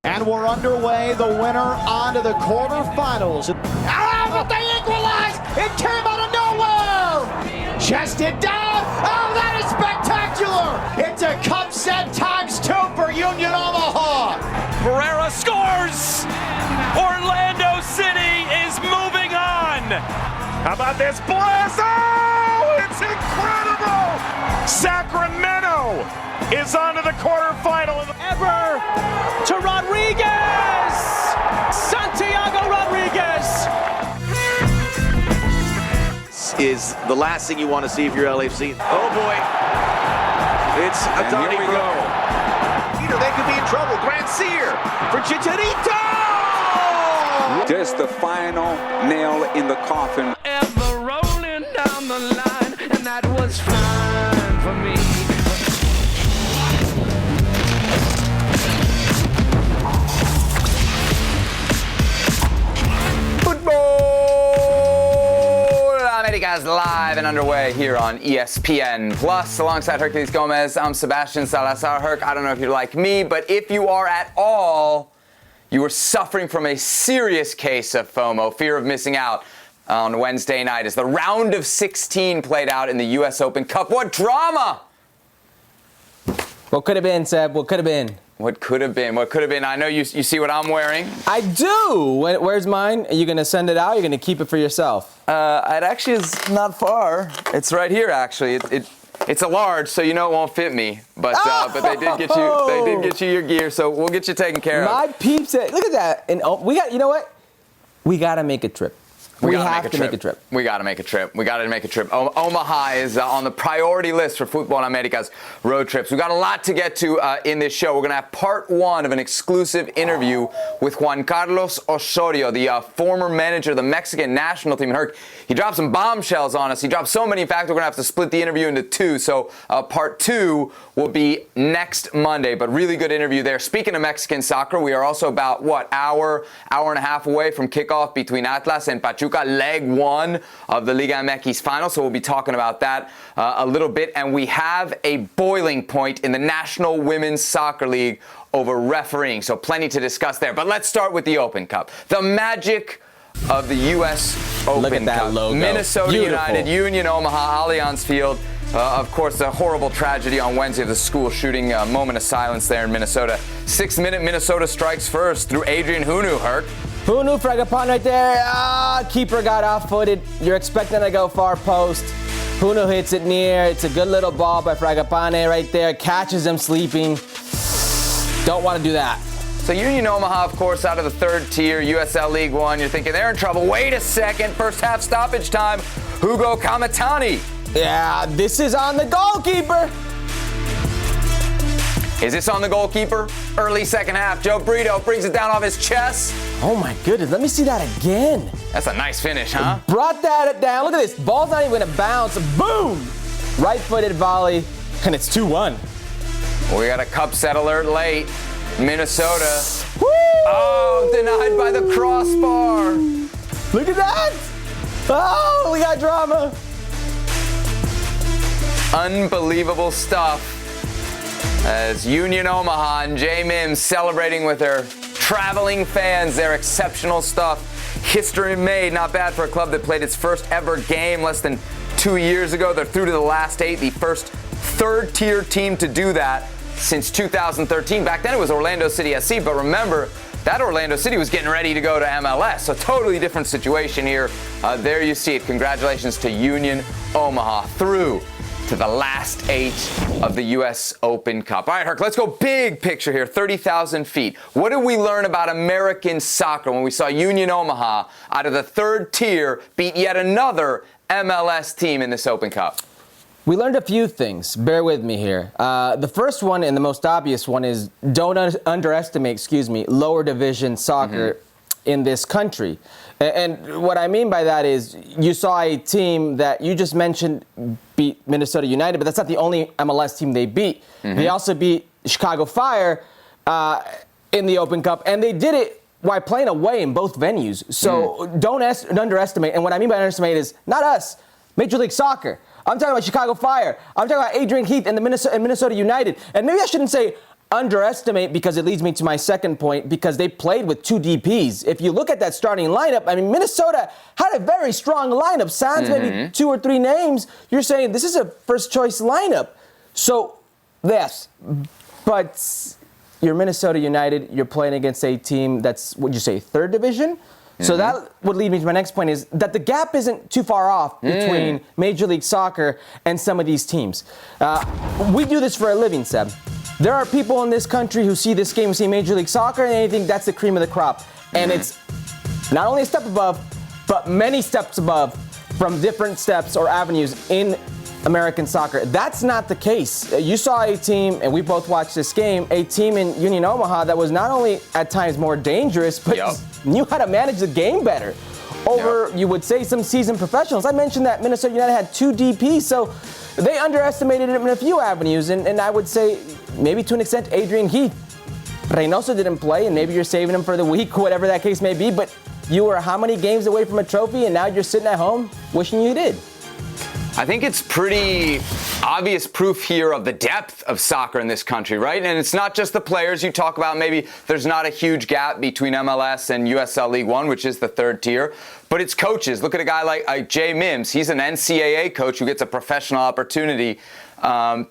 And we're underway. The winner on to the quarterfinals. Ah, but they equalize! It came out of nowhere! Chested down! Oh, that is spectacular! It's a Cupset ×2 for Union Omaha! Pereira scores! Orlando City is moving on! How about this blast? Oh, it's incredible! Sacramento is on to the quarterfinal. Ever to Rodriguez! Santiago Rodriguez! Is the last thing you want to see if you're LAFC. Oh boy. It's a Donnie Bro. They could be in trouble. Grand Sear for Chicharito! Just the final nail in the coffin. Ever rolling down the line, and that was fine for me. Futbol Americas live and underway here on ESPN Plus. Alongside Herculez Gomez, I'm Sebastian Salazar. Herc, I don't know if you're like me, but if you are at all, you are suffering from a serious case of FOMO, fear of missing out, on Wednesday night as the round of 16 played out in the US Open Cup. What drama! What could have been, Seb? What could have been? What could have been? What could have been? I know you see what I'm wearing. I do! Where's mine? Are you going to send it out? Or are you going to keep it for yourself? It actually is not far. It's right here, actually. It's a large, so you know it won't fit me. But they did get you your gear, so we'll get you taken care of. My peeps, look at that. And you know what? We got to make a trip. We have to make a trip. We got to make a trip. Omaha is on the priority list for Futbol Americas road trips. We got a lot to get to in this show. We're going to have part one of an exclusive interview with Juan Carlos Osorio, the former manager of the Mexican national team. And he dropped some bombshells on us. He dropped so many, in fact, we're going to have to split the interview into two. So part two will be next Monday. But really good interview there. Speaking of Mexican soccer, we are also about, hour and a half away from kickoff between Atlas and Pachuca. Leg one of the Liga MX final, so we'll be talking about that a little bit. And we have a boiling point in the National Women's Soccer League over refereeing, so plenty to discuss there. But let's start with the Open Cup. The magic of the US Open Look at that Cup. logo. Minnesota Beautiful. United, Union Omaha, Allianz Field. Of course, the horrible tragedy on Wednesday of the school shooting. A moment of silence there in Minnesota. 6-minute Minnesota strikes first through Adrian Hunu, Herc. Hunu, Fragapane right there. Keeper got off-footed. You're expecting to go far post. Hunu hits it near. It's a good little ball by Fragapane right there. Catches him sleeping. Don't want to do that. So Union Omaha, of course, out of the third tier, USL League One. You're thinking they're in trouble. Wait a second. First half stoppage time. Hugo Kamatani. Yeah, this is on the goalkeeper. Is this on the goalkeeper? Early second half. Joe Brito brings it down off his chest. Oh my goodness, let me see that again. That's a nice finish, huh? Brought that down. Look at this. Ball's not even going to bounce. Boom! Right-footed volley, and it's 2-1. We got a Cupset alert late. Minnesota. Woo! Oh, denied by the crossbar. Look at that. Oh, we got drama. Unbelievable stuff. As Union Omaha and J. Mims celebrating with their traveling fans, their exceptional stuff. History made, not bad for a club that played its first ever game less than 2 years ago. They're through to the last 8, the first third-tier team to do that since 2013. Back then it was Orlando City SC, but remember, that Orlando City was getting ready to go to MLS, so totally different situation here. There you see it. Congratulations to Union Omaha through to the last 8 of the US Open Cup. All right, Herc, let's go big picture here, 30,000 feet. What did we learn about American soccer when we saw Union Omaha out of the third tier beat yet another MLS team in this Open Cup? We learned a few things. Bear with me here. The first one and the most obvious one is don't underestimate, lower division soccer in this country. And what I mean by that is you saw a team that you just mentioned beat Minnesota United, but that's not the only MLS team they beat. They also beat Chicago Fire in the Open Cup, and they did it while playing away in both venues. So don't underestimate. And what I mean by underestimate is not us, Major League Soccer. I'm talking about Chicago Fire. I'm talking about Adrian Heath and the Minnesota United. And maybe I shouldn't say underestimate, because it leads me to my second point, because they played with 2 DPs. If you look at that starting lineup, I mean, Minnesota had a very strong lineup. Sans maybe 2 or 3 names. You're saying this is a first choice lineup. So, yes, but you're Minnesota United. You're playing against a team that's, would you say, 3rd division? So that would lead me to my next point, is that the gap isn't too far off between Major League Soccer and some of these teams. We do this for a living, Seb. There are people in this country who see this game, who see Major League Soccer, and they think that's the cream of the crop. And it's not only a step above, but many steps above from different steps or avenues in American soccer. That's not the case. You saw a team, and we both watched this game, a team in Union Omaha that was not only at times more dangerous, but knew how to manage the game better over, you would say, some seasoned professionals. I mentioned that Minnesota United had 2 DPs, so they underestimated him in a few avenues, and I would say, maybe to an extent, Adrian Heath. Reynoso didn't play, and maybe you're saving him for the week, whatever that case may be, but you were how many games away from a trophy, and now you're sitting at home wishing you did? I think it's pretty obvious proof here of the depth of soccer in this country, right? And it's not just the players you talk about. Maybe there's not a huge gap between MLS and USL League One, which is the 3rd tier, but it's coaches. Look at a guy like Jay Mims. He's an NCAA coach who gets a professional opportunity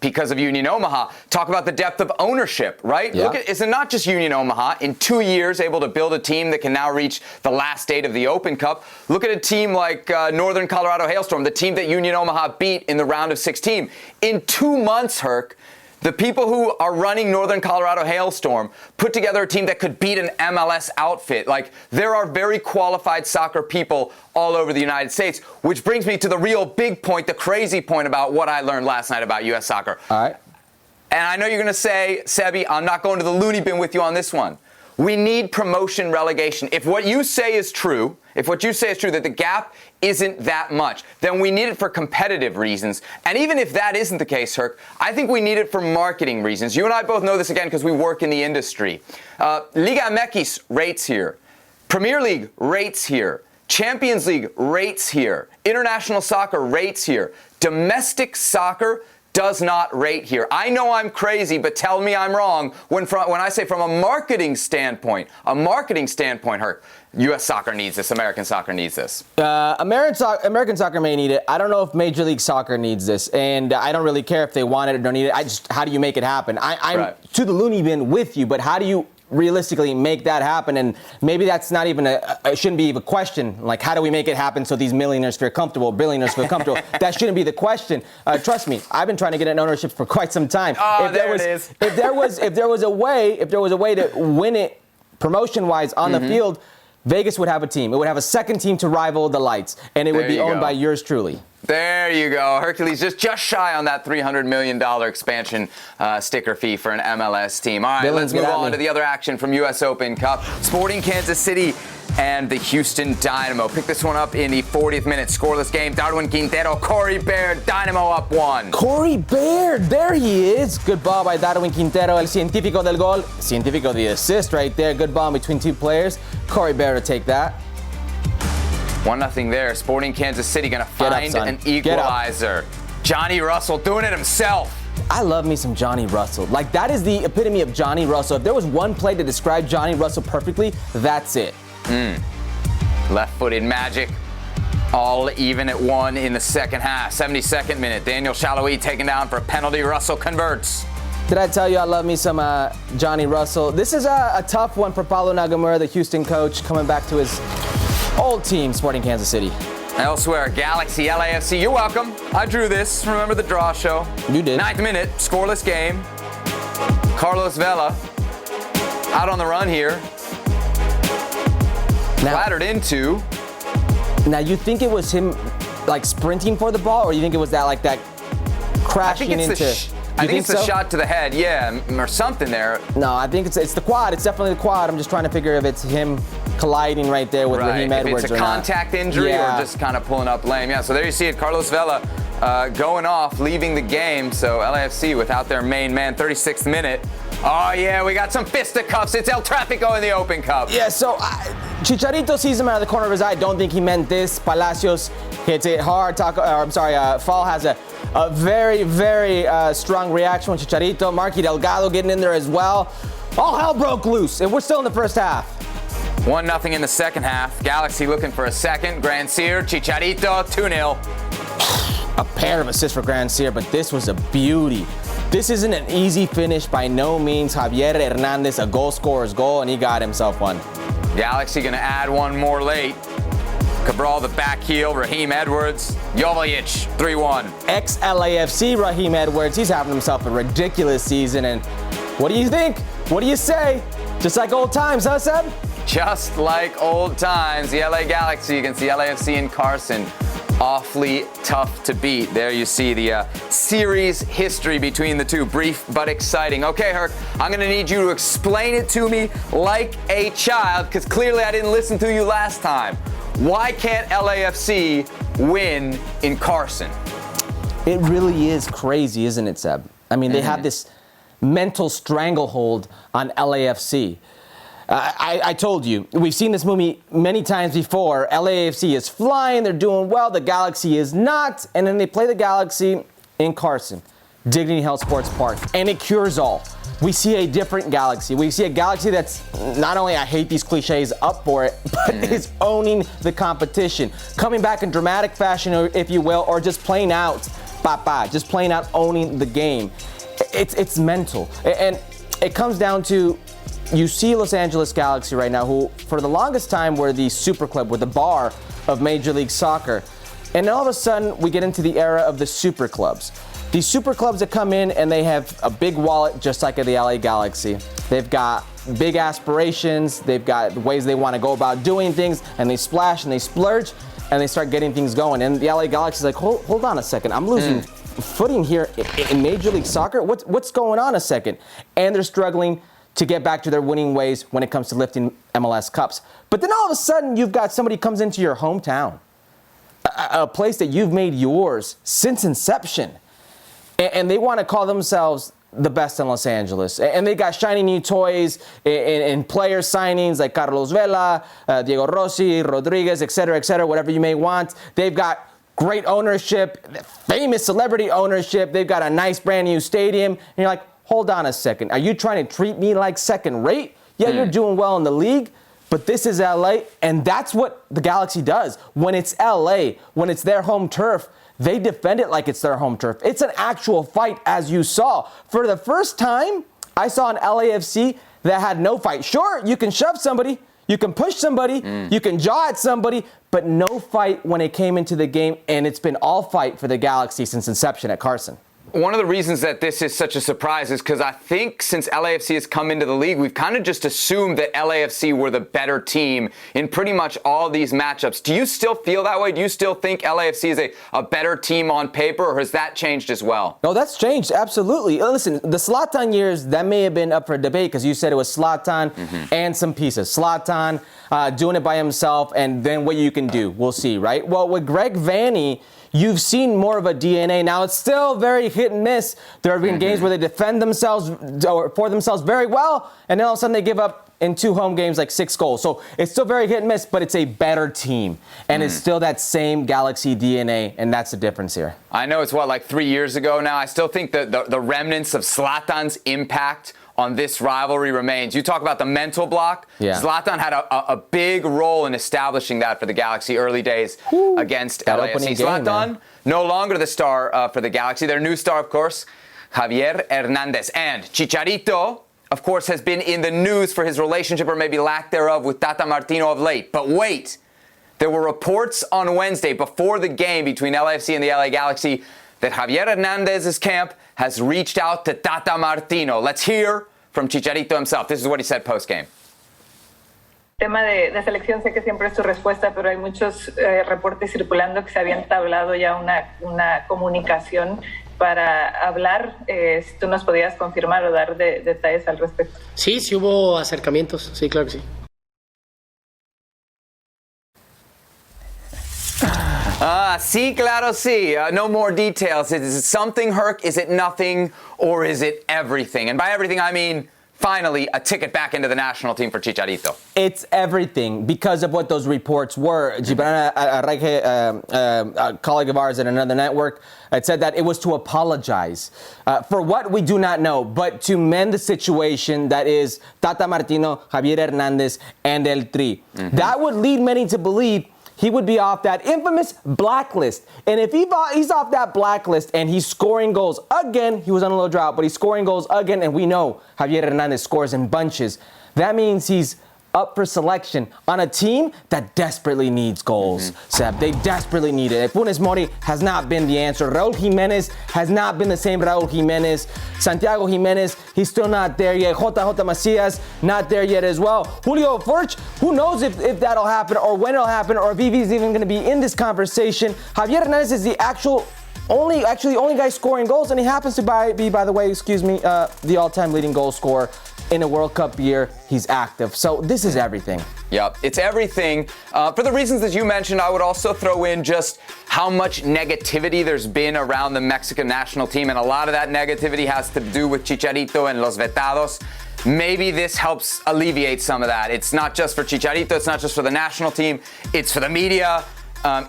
because of Union Omaha. Talk about the depth of ownership, right? Yeah. Look at, it's not just Union Omaha. In 2 years, able to build a team that can now reach the last 8 of the Open Cup. Look at a team like Northern Colorado Hailstorm, the team that Union Omaha beat in the round of 16. In 2 months, Herc, the people who are running Northern Colorado Hailstorm put together a team that could beat an MLS outfit. Like, there are very qualified soccer people all over the United States, which brings me to the real big point, the crazy point about what I learned last night about U.S. soccer. All right. And I know you're going to say, Sebi, I'm not going to the loony bin with you on this one. We need promotion relegation. If what you say is true, that the gap isn't that much, then we need it for competitive reasons. And even if that isn't the case, Herc, I think we need it for marketing reasons. You and I both know this, again, because we work in the industry. Liga MX rates here. Premier League rates here. Champions League rates here. International soccer rates here. Domestic soccer does not rate here. I know I'm crazy, but tell me I'm wrong when I say from a marketing standpoint, Herc, U.S. soccer needs this. American soccer needs this. American soccer may need it. I don't know if Major League Soccer needs this, and I don't really care if they want it or don't need it. How do you make it happen? I'm to the loony bin with you, but how do you realistically make that happen? And maybe that's not even it shouldn't be even a question. Like, how do we make it happen so these millionaires feel comfortable, billionaires feel comfortable? That shouldn't be the question. Trust me, I've been trying to get an ownership for quite some time. Oh, it is. If there was a way to win it promotion-wise on the field, Vegas would have a team. It would have a second team to rival the Lights, and it would be owned by yours truly. There you go. Herculez just shy on that $300 million expansion sticker fee for an MLS team. All right, let's move on to the other action from U.S. Open Cup. Sporting Kansas City and the Houston Dynamo. Pick this one up in the 40th minute. Scoreless game. Darwin Quintero, Corey Baird, Dynamo up 1. Corey Baird, there he is. Good ball by Darwin Quintero, el científico del gol. Científico the assist right there. Good ball between 2 players. Corey Baird to take that. 1-0 there. Sporting Kansas City going to find an equalizer. Johnny Russell doing it himself. I love me some Johnny Russell. Like, that is the epitome of Johnny Russell. If there was one play to describe Johnny Russell perfectly, that's it. Left-footed magic. All even at 1 in the second half. 72nd minute. Daniel Chaloui taken down for a penalty. Russell converts. Did I tell you I love me some Johnny Russell? This is a tough one for Paulo Nagamura, the Houston coach, coming back to his old team, Sporting Kansas City. Elsewhere, Galaxy, LAFC, you're welcome. I drew this. Remember the draw show? You did. 9th minute, scoreless game. Carlos Vela out on the run here. Flattered into. Now, you think it was him, like, sprinting for the ball, or you think it was that crashing into? I think it's the shot to the head, yeah, or something there. No, I think it's the quad. It's definitely the quad. I'm just trying to figure if it's him colliding right there with Raheem Edwards if it's a contact injury or just kind of pulling up lame. Yeah, so there you see it. Carlos Vela going off, leaving the game. So LAFC without their main man, 36th minute. Oh, yeah, we got some fisticuffs. It's El Trafico in the Open Cup. Yeah, so Chicharito sees him out of the corner of his eye. Don't think he meant this. Palacios hits it hard. Fall has A very, very strong reaction with Chicharito. Marky Delgado getting in there as well. All hell broke loose, and we're still in the first half. 1-0 in the second half. Galaxy looking for a second. Grand Cyr, Chicharito, 2-0. A pair of assists for Grand Cyr, but this was a beauty. This isn't an easy finish by no means. Javier Hernandez, a goal scorer's goal, and he got himself one. Galaxy gonna add one more late. Cabral the back heel, Raheem Edwards, Joveljic, 3-1. Ex-LAFC Raheem Edwards, he's having himself a ridiculous season, and what do you think? What do you say? Just like old times, huh, Seb? Just like old times, the LA Galaxy against the LAFC in Carson. Awfully tough to beat. There you see the series history between the two. Brief but exciting. Okay, Herc, I'm going to need you to explain it to me like a child, because clearly I didn't listen to you last time. Why can't LAFC win in Carson? It really is crazy, isn't it, Seb? I mean, they have this mental stranglehold on LAFC. I told you, we've seen this movie many times before. LAFC is flying, they're doing well, the Galaxy is not, and then they play the Galaxy in Carson, Dignity Health Sports Park, and it cures all. We see a different Galaxy. We see a Galaxy that's not only, I hate these cliches, up for it, but is owning the competition. Coming back in dramatic fashion, if you will, or just playing out, just playing out, owning the game. It's mental. And it comes down to, you see Los Angeles Galaxy right now, who for the longest time were the super club, were the bar of Major League Soccer. And then all of a sudden, we get into the era of the super clubs. These super clubs that come in and they have a big wallet, just like at the LA Galaxy. They've got big aspirations, they've got ways they want to go about doing things, and they splash and they splurge, and they start getting things going. And the LA Galaxy is like, hold on a second, I'm losing footing here in Major League Soccer? What's going on a second? And they're struggling to get back to their winning ways when it comes to lifting MLS Cups. But then all of a sudden, you've got somebody comes into your hometown, a place that you've made yours since inception, and they want to call themselves the best in Los Angeles. And they got shiny new toys in player signings like Carlos Vela, Diego Rossi, Rodriguez, et cetera, whatever you may want. They've got great ownership, famous celebrity ownership. They've got a nice brand new stadium. And you're like, hold on a second. Are you trying to treat me like second rate? Yeah, you're doing well in the league, but this is LA, and that's what the Galaxy does. When it's LA, when it's their home turf, they defend it like it's their home turf. It's an actual fight, as you saw. For the first time, I saw an LAFC that had no fight. Sure, you can shove somebody, you can push somebody, you can jaw at somebody, but no fight when it came into the game, and it's been all fight for the Galaxy since inception at Carson. One of the reasons that this is such a surprise is because I think since LAFC has come into the league, we've kind of just assumed that LAFC were the better team in pretty much all these matchups. Do you still feel that way? Do you still think LAFC is a better team on paper, or has that changed as well? No, that's changed, absolutely. Listen, the Zlatan years, that may have been up for debate because you said it was Zlatan and some pieces. Zlatan doing it by himself, and then what you can do, we'll see, right? Well, with Greg Vanney, you've seen more of a DNA. Now, it's still very hit and miss. There have been games where they defend themselves or for themselves very well, and then all of a sudden they give up in 2 home games like 6 goals. So it's still very hit and miss, but it's a better team. And it's still that same Galaxy DNA, and that's the difference here. I know it's, like 3 years ago now. I still think that the remnants of Zlatan's impact on this rivalry remains. You talk about the mental block. Yeah. Zlatan had a big role in establishing that for the Galaxy early days against LAFC. Zlatan, no longer the star for the Galaxy. Their new star, of course, Javier Hernandez. And Chicharito, of course, has been in the news for his relationship, or maybe lack thereof, with Tata Martino of late. But wait, there were reports on Wednesday before the game between LAFC and the LA Galaxy that Javier Hernandez's camp has reached out to Tata Martino. Let's hear from Chicharito himself. This is what he said post-game. Tema de selección, sé que siempre es tu respuesta, pero hay muchos reportes circulando que se había entablado ya una comunicación para hablar. Si tú nos podías confirmar o dar detalles al respecto. Sí, sí hubo acercamientos, sí, claro que sí. Sí, claro, sí. No more details. Is it something, Herc? Is it nothing? Or is it everything? And by everything, I mean finally a ticket back into the national team for Chicharito? It's everything because of what those reports were. Gibran Arraige, a colleague of ours at another network, had said that it was to apologize for what we do not know, but to mend the situation that is Tata Martino, Javier Hernandez, and El Tri. That would lead many to believe he would be off that infamous blacklist. And if he's off that blacklist and he's scoring goals again, he was on a little drought, but he's scoring goals again, and we know Javier Hernandez scores in bunches. That means he's up for selection on a team that desperately needs goals, Seb. They desperately need it. Funes Mori has not been the answer. Raul Jimenez has not been the same Raul Jimenez. Santiago Jimenez, he's still not there yet. JJ Macias, not there yet as well. Julio Furch, who knows if that'll happen or when it'll happen or if he's even going to be in this conversation. Javier Hernandez is the only guy scoring goals, and he happens to be, by the way, the all-time leading goal scorer in a World Cup year. He's active. So this is everything. Yep, it's everything. For the reasons that you mentioned, I would also throw in just how much negativity there's been around the Mexican national team, and a lot of that negativity has to do with Chicharito and Los Vetados. Maybe this helps alleviate some of that. It's not just for Chicharito, it's not just for the national team, it's for the media.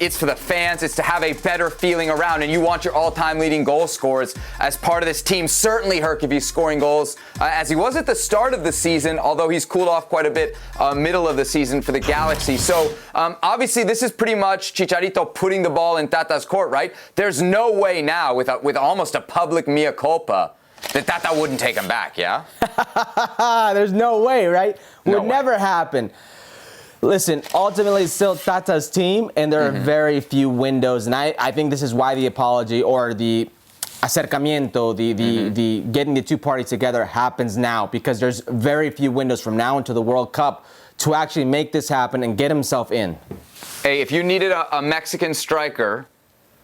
It's for the fans. It's to have a better feeling around, and you want your all-time leading goal scorers as part of this team. Certainly Herculez scoring goals as he was at the start of the season, although he's cooled off quite a bit middle of the season for the Galaxy. So obviously this is pretty much Chicharito putting the ball in Tata's court, right? There's no way now with almost a public mea culpa that Tata wouldn't take him back, yeah? There's no way, right? Would never happen. Listen, ultimately it's still Tata's team, and there are very few windows, and I think this is why the apology or the acercamiento, the getting the two parties together happens now, because there's very few windows from now into the World Cup to actually make this happen and get himself in. Hey, if you needed a Mexican striker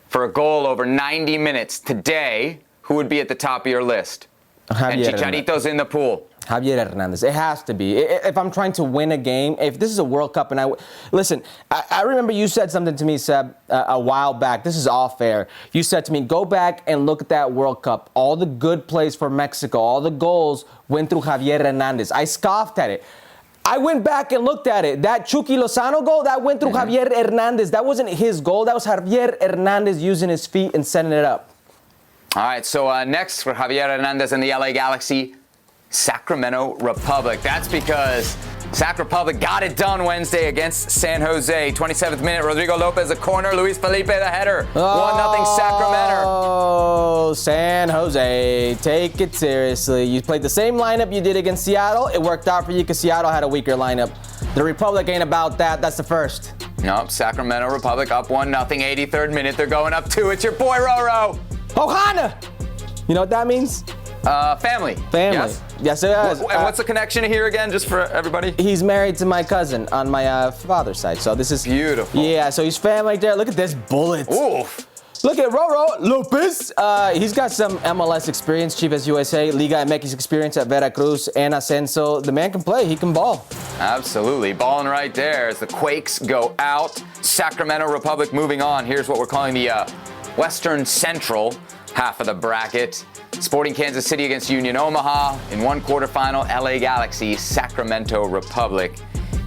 for a goal over 90 minutes today, who would be at the top of your list? And Chicharito's in the pool. Javier Hernandez. It has to be. If I'm trying to win a game, if this is a World Cup, and listen, I remember you said something to me, Seb, a while back. This is off air. You said to me, go back and look at that World Cup. All the good plays for Mexico, all the goals went through Javier Hernandez. I scoffed at it. I went back and looked at it. That Chucky Lozano goal, that went through Javier Hernandez. That wasn't his goal. That was Javier Hernandez using his feet and setting it up. All right, so next for Javier Hernandez and the LA Galaxy, Sacramento Republic. That's because Sac Republic got it done Wednesday against San Jose. 27th minute, Rodrigo Lopez, a corner. Luis Felipe, the header. 1-0 Sacramento. Oh, San Jose, take it seriously. You played the same lineup you did against Seattle. It worked out for you because Seattle had a weaker lineup. The Republic ain't about that. That's the first. Nope, Sacramento Republic up 1-0, 83rd minute. They're going up 2. It's your boy Roro. Ohana! You know what that means? Family. Family. Yes, it is. And what's the connection here again, just for everybody? He's married to my cousin on my father's side, so this is beautiful. Yeah, so he's family right there. Look at this bullet. Oof. Look at Roro Lopez. He's got some MLS experience, Chivas USA, Liga MX experience at Veracruz and Ascenso. The man can play. He can ball. Absolutely. Balling right there as the Quakes go out. Sacramento Republic moving on. Here's what we're calling the Western Central half of the bracket. Sporting Kansas City against Union Omaha in one quarterfinal. LA Galaxy, Sacramento Republic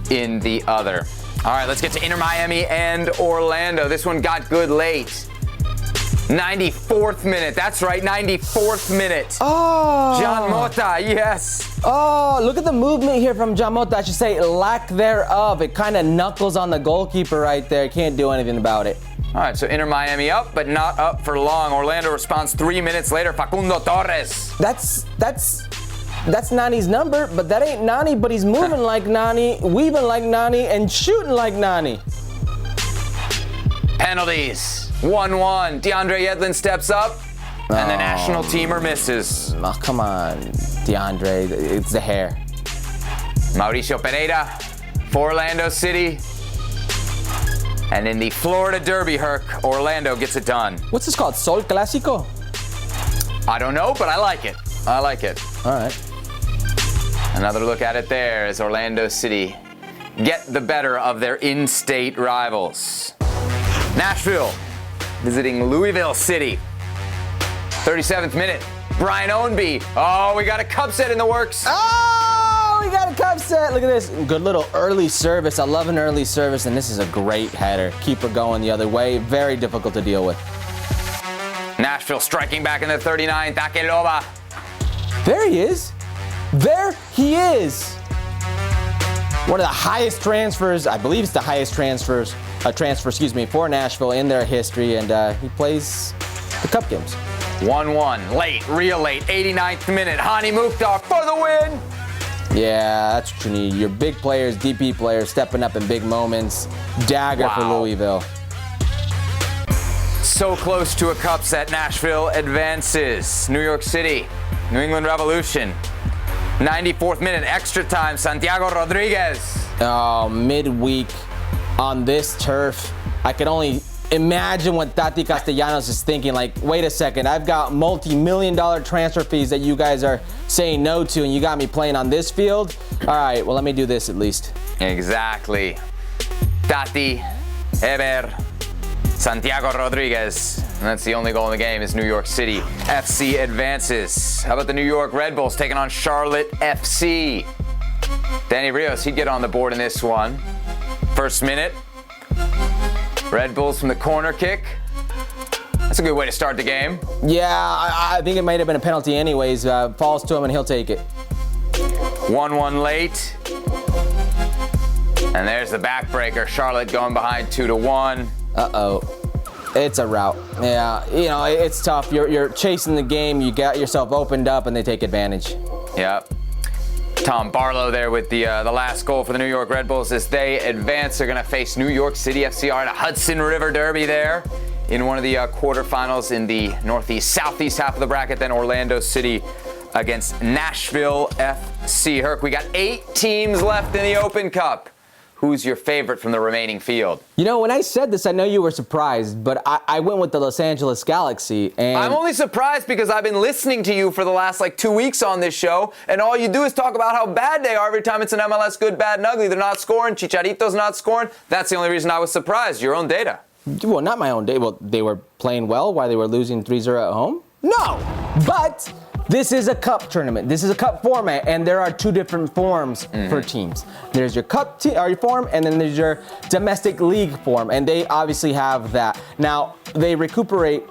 in the other. All right, let's get to Inter Miami and Orlando. This one got good late. 94th minute. That's right, 94th minute. Oh. John Mota, yes. Oh, look at the movement here from John Mota. I should say lack thereof. It kind of knuckles on the goalkeeper right there. Can't do anything about it. All right, so Inter Miami up, but not up for long. Orlando responds 3 minutes later. Facundo Torres. That's Nani's number, but that ain't Nani, but he's moving like Nani, weaving like Nani, and shooting like Nani. Penalties. 1-1. DeAndre Yedlin steps up, and the national teamer misses. Oh, come on, DeAndre. It's the hair. Mauricio Pereira for Orlando City. And in the Florida Derby, Herc, Orlando gets it done. What's this called? Sol Clásico? I don't know, but I like it. I like it. All right. Another look at it there as Orlando City get the better of their in-state rivals. Nashville visiting Louisville City. 37th minute. Brian Ownby. Oh, we got a Cupset in the works. Oh! we got a cup set. Look at this. Good little early service. I love an early service, and this is a great header. Keep her going the other way. Very difficult to deal with. Nashville striking back in the 39th. Akeloba. There he is. There he is. One of the highest transfers, I believe it's the highest transfer, for Nashville in their history, and he plays the cup games. 1-1, late, real late, 89th minute. Hani Mukhtar for the win. Yeah, that's what you need. Your big players, DP players, stepping up in big moments. Dagger for Louisville. So close to a cup set. Nashville advances. New York City, New England Revolution. 94th minute, extra time. Santiago Rodriguez. Oh, midweek on this turf. I can only imagine what Tati Castellanos is thinking. Like, wait a second, I've got multi-million-dollar transfer fees that you guys are saying no to, and you got me playing on this field? All right, well, let me do this at least. Exactly. Tati, Eber, Santiago Rodriguez. And that's the only goal in the game is New York City FC advances. How about the New York Red Bulls taking on Charlotte FC? Danny Rios, he'd get on the board in this one. First minute. Red Bulls from the corner kick. That's a good way to start the game. Yeah, I think it might have been a penalty anyways. Falls to him and he'll take it. 1-1 late. And there's the backbreaker. Charlotte going behind 2-1. Uh-oh. It's a rout. Yeah, you know, it's tough. You're chasing the game. You got yourself opened up, and they take advantage. Yep. Tom Barlow there with the last goal for the New York Red Bulls as they advance. They're going to face New York City FC in a Hudson River Derby there in one of the quarterfinals in the northeast-southeast half of the bracket. Then Orlando City against Nashville FC. Herc, we got 8 teams left in the Open Cup. Who's your favorite from the remaining field? You know, when I said this, I know you were surprised, but I went with the Los Angeles Galaxy. And I'm only surprised because I've been listening to you for the last 2 weeks on this show, and all you do is talk about how bad they are every time it's an MLS good, bad, and ugly. They're not scoring. Chicharito's not scoring. That's the only reason I was surprised. Your own data. Well, not my own data. Well, they were playing well while they were losing 3-0 at home? No! But this is a cup tournament. This is a cup format, and there are 2 different forms for teams. There's your cup form, and then there's your domestic league form, and they obviously have that. Now, they recuperate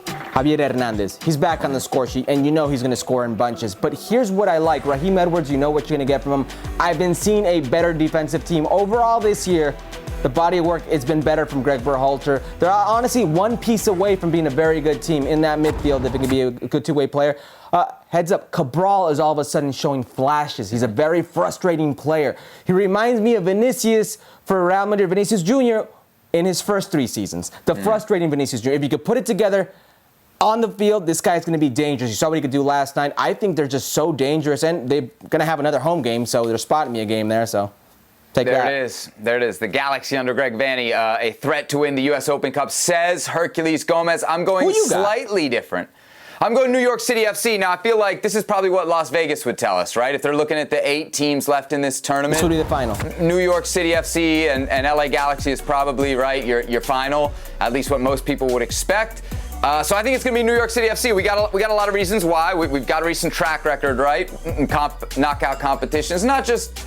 Javier Hernandez. He's back on the score sheet, and you know he's going to score in bunches. But here's what I like. Raheem Edwards, you know what you're going to get from him. I've been seeing a better defensive team overall this year. The body of work, it's been better from Greg Berhalter. They're honestly one piece away from being a very good team in that midfield if it can be a good two-way player. Heads up, Cabral is all of a sudden showing flashes. He's a very frustrating player. He reminds me of Vinicius for Real Madrid, Vinicius Jr. in his first 3 seasons. The frustrating Vinicius Jr. If you could put it together on the field, this guy's going to be dangerous. You saw what he could do last night. I think they're just so dangerous, and they're going to have another home game, so they're spotting me a game there, so take that. There it is. The Galaxy under Greg Vanney, a threat to win the U.S. Open Cup, says Herculez Gomez. I'm going slightly different. I'm going New York City FC. Now, I feel like this is probably what Las Vegas would tell us, right? If they're looking at the 8 teams left in this tournament. This will be the final. New York City FC and LA Galaxy is probably, right, your final, at least what most people would expect. So I think it's going to be New York City FC. We got a lot of reasons why. We've got a recent track record, right, in knockout competitions. Not just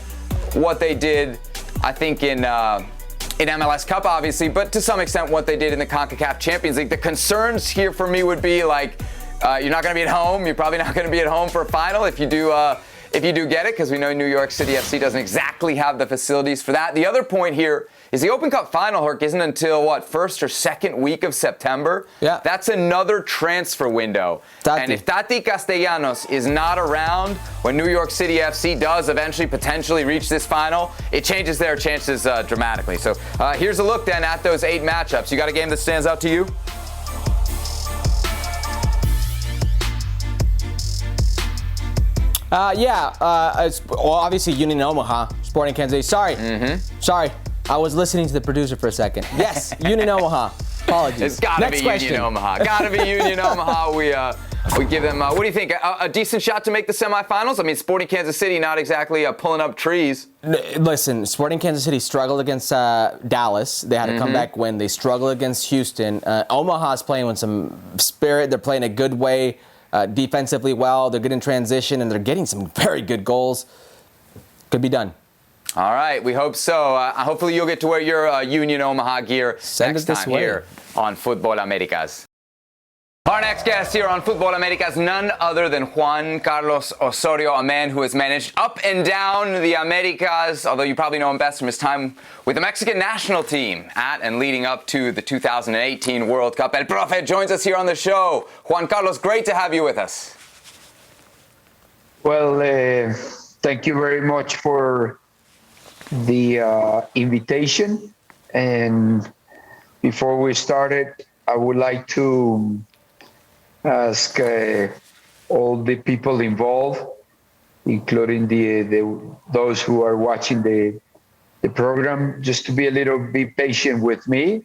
what they did, I think, in MLS Cup, obviously, but to some extent what they did in the CONCACAF Champions League. The concerns here for me would be you're not going to be at home. You're probably not going to be at home for a final if you do get it, because we know New York City FC doesn't exactly have the facilities for that. The other point here is the Open Cup final, Herc, isn't until, first or second week of September? Yeah. That's another transfer window. And if Tati Castellanos is not around when New York City FC does eventually potentially reach this final, it changes their chances dramatically. So here's a look then at those 8 matchups. You got a game that stands out to you? Obviously Union Omaha, Sporting Kansas City. Sorry. I was listening to the producer for a second. Yes, Union Omaha. Apologies. It's gotta be Union Omaha. Gotta be Union Omaha. We give them, what do you think, a decent shot to make the semifinals? I mean, Sporting Kansas City not exactly pulling up trees. Listen, Sporting Kansas City struggled against Dallas. They had a comeback win. They struggled against Houston. Omaha's playing with some spirit. They're playing a good way. Defensively well, they're good in transition, and they're getting some very good goals. could be done. All right, we hope so. Hopefully you'll get to wear your Union Omaha gear next time here on Futbol Americas. Our next guest here on Futbol Americas, none other than Juan Carlos Osorio, a man who has managed up and down the Americas, although you probably know him best from his time with the Mexican national team at and leading up to the 2018 World Cup. El Profe joins us here on the show. Juan Carlos, great to have you with us. Well, thank you very much for the invitation. And before we started, I would like to ask all the people involved, including those who are watching the program, just to be a little bit patient with me.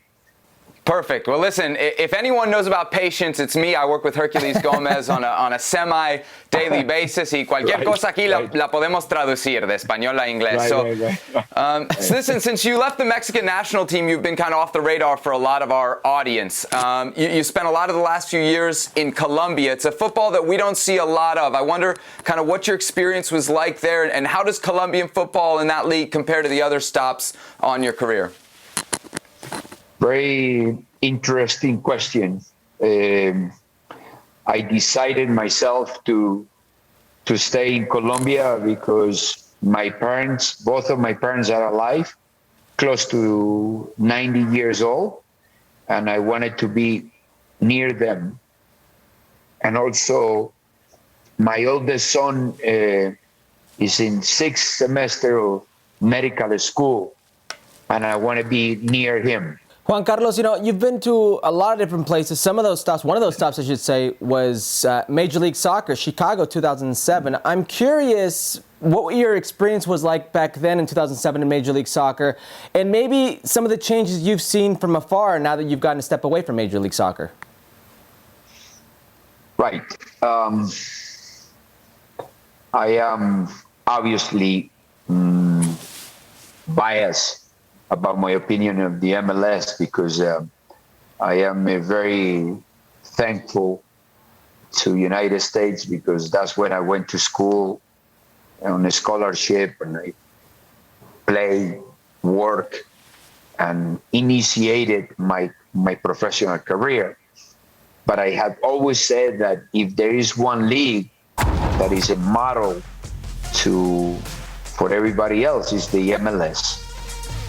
Perfect. Well, listen, if anyone knows about patience, it's me. I work with Herculez Gomez on a semi-daily basis, y cualquier cosa aquí la podemos traducir de español a inglés. So listen, since you left the Mexican national team, you've been kind of off the radar for a lot of our audience. You spent a lot of the last few years in Colombia. It's a football that we don't see a lot of. I wonder kind of what your experience was like there, and how does Colombian football in that league compare to the other stops on your career? Very interesting question. I decided myself to stay in Colombia because my parents, both of my parents are alive, close to 90 years old, and I wanted to be near them. And also, my oldest son is in 6th semester of medical school, and I want to be near him. Juan Carlos, you know, you've been to a lot of different places. Some of those stops, one of those stops, I should say, was Major League Soccer, Chicago, 2007. I'm curious what your experience was like back then in 2007 in Major League Soccer, and maybe some of the changes you've seen from afar now that you've gotten a step away from Major League Soccer. Right. I am obviously biased about my opinion of the MLS because I am very thankful to United States because that's when I went to school on a scholarship and I played, work, and initiated my professional career. But I have always said that if there is one league that is a model for everybody else, is the MLS.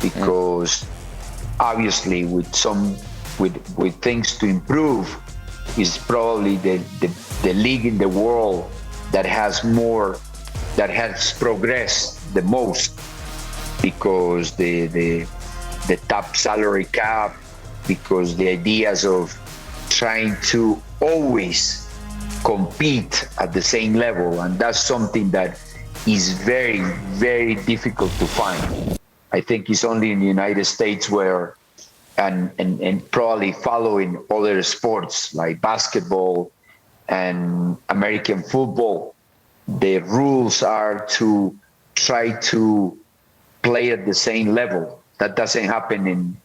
Because obviously with things to improve is probably the league in the world that has progressed the most, because the top salary cap, because the ideas of trying to always compete at the same level, and that's something that is very, very difficult to find. I think it's only in the United States where, and probably following other sports like basketball and American football, the rules are to try to play at the same level. That doesn't happen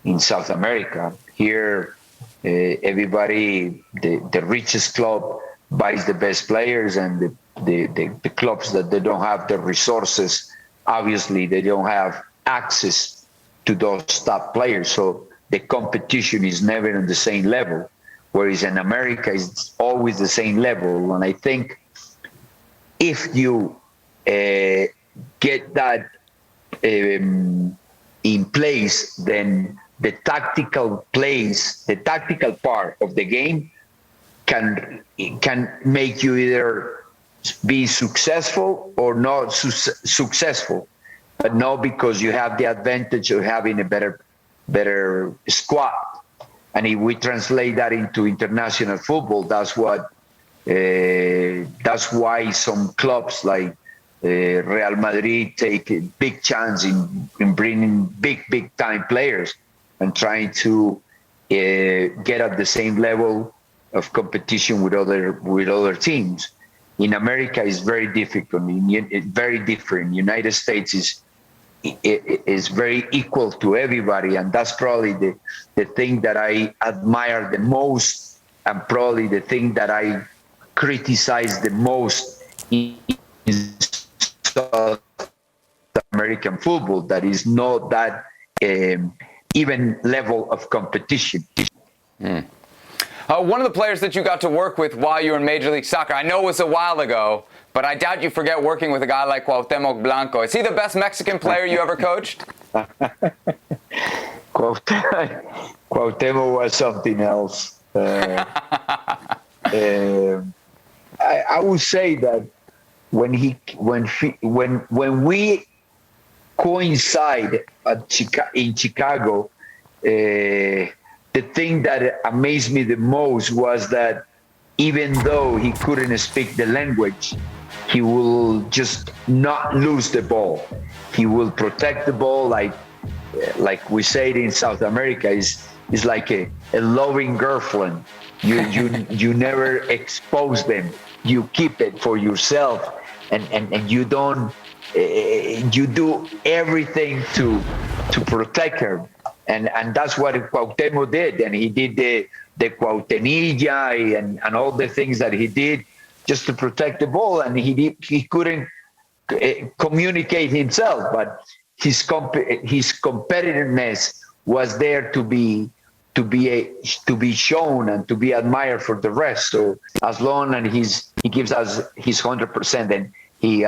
in South America. Here, everybody, the richest club buys the best players, and the clubs that they don't have the resources, obviously, they don't have access to those top players. So the competition is never on the same level, whereas in America, it's always the same level. And I think if you get that in place, then the tactical part of the game can make you either be successful or not successful, but not because you have the advantage of having a better squad. And if we translate that into international football, that's why some clubs like Real Madrid take a big chance in bringing big time players and trying to get at the same level of competition with other teams. In America, it's very difficult. Very different. United States is very equal to everybody, and that's probably the thing that I admire the most, and probably the thing that I criticize the most in South American football that is not that even level of competition. One of the players that you got to work with while you were in Major League Soccer, I know it was a while ago, but I doubt you forget working with a guy like Cuauhtémoc Blanco. Is he the best Mexican player you ever coached? Cuauhtémoc was something else. I would say that when we coincide in Chicago, the thing that amazed me the most was that even though he couldn't speak the language, he will just not lose the ball. He will protect the ball like we say it in South America, is like a loving girlfriend. You never expose them. You keep it for yourself, and you don't. You do everything to protect her, and that's what Cuauhtémoc did, and he did the Cuauhtenilla and all the things that he did just to protect the ball, and he couldn't communicate himself, but his competitiveness was there to be shown and to be admired for the rest. So as long as he gives us his 100%, then he